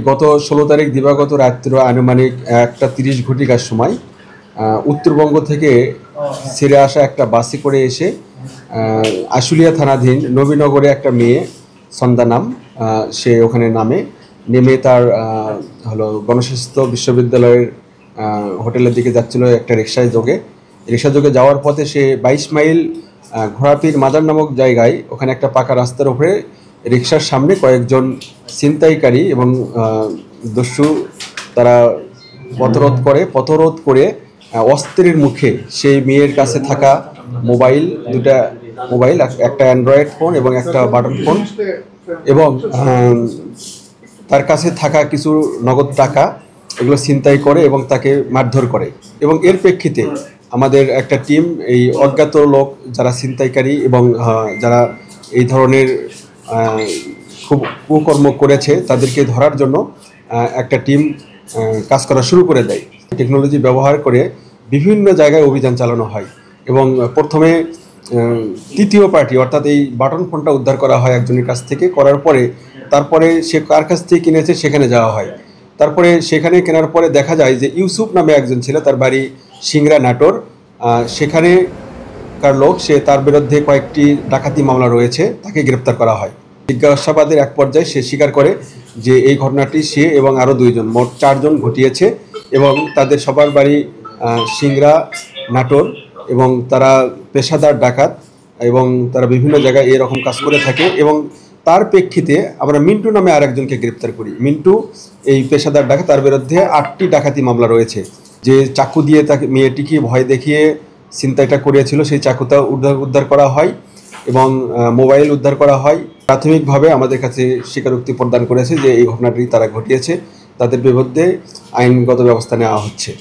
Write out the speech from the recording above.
গত ১৬ তারিখ দিবাগত রাত্র আনুমানিক ১টা ৩০ ঘটিকার সময় উত্তরবঙ্গ থেকে ছেড়ে আসা একটা বাসে করে এসে আশুলিয়া থানাধীন নবীনগরে একটা মেয়ে সন্ধ্যা নাম, সে ওখানে নেমে তার গণস্বাস্থ্য বিশ্ববিদ্যালয়ের হোটেলের দিকে যাচ্ছিল একটা রিক্সা যোগে যাওয়ার পথে সে ২২ মাইল ঘোড়াপীর মাজার নামক জায়গায় ওখানে একটা পাকা রাস্তার উপরে রিক্সার সামনে কয়েকজন ছিনতাইকারী এবং দস্যু তারা পথরোধ করে অস্ত্রের মুখে সেই মেয়ের কাছে থাকা দুটা মোবাইল, একটা অ্যান্ড্রয়েড ফোন এবং একটা বাটন ফোন এবং তার কাছে থাকা কিছু নগদ টাকা এগুলো ছিনতাই করে এবং তাকে মারধর করে। এবং এর প্রেক্ষিতে আমাদের একটা টিম এই অজ্ঞাত লোক যারা ছিনতাইকারী এবং যারা এই ধরনের খুব কুকর্ম করেছে তাদেরকে ধরার জন্য একটা টিম কাজ করা শুরু করে দেয়। টেকনোলজি ব্যবহার করে বিভিন্ন জায়গায় অভিযান চালানো হয় এবং প্রথমে তৃতীয় পার্টি অর্থাৎ এই বাটন ফোনটা উদ্ধার করা হয় একজনের কাছ থেকে, করার পরে তারপরে সে কার কাছ থেকে কিনেছে সেখানে যাওয়া হয়। তারপরে সেখানে কেনার পরে দেখা যায় যে ইউসুফ নামে একজন ছিল, তার বাড়ি সিংড়া নাটোর, সেখানে কার লোক, সে তার বিরুদ্ধে কয়েকটি ডাকাতি মামলা রয়েছে, তাকে গ্রেপ্তার করা হয়। জিজ্ঞাসাবাদের এক পর্যায়ে সে স্বীকার করে যে এই ঘটনাটি সে এবং আরও দুইজন, মোট 4 জন ঘটিয়েছে এবং তাদের সবার বাড়ি সিংড়া নাটোর এবং তারা পেশাদার ডাকাত এবং তারা বিভিন্ন জায়গায় এরকম কাজ করে থাকে। এবং তার প্রেক্ষিতে আমরা মিন্টু নামে আরেকজনকে গ্রেপ্তার করি। মিন্টু এই পেশাদার ডাকাত, তার বিরুদ্ধে 8টি ডাকাতি মামলা রয়েছে। যে চাকু দিয়ে তাকে মেয়েটিকে ভয় দেখিয়ে ছিনতাইটা করিয়েছিল সেই চাকুটা উদ্ধার করা হয় এবং মোবাইল উদ্ধার করা হয়। প্রাথমিকভাবে আমাদের কাছে স্বীকারোক্তি প্রদান করেছে যে এই ঘটনাটি তারা ঘটিয়েছে, তাদের বিরুদ্ধে আইনগত ব্যবস্থা নেওয়া হচ্ছে।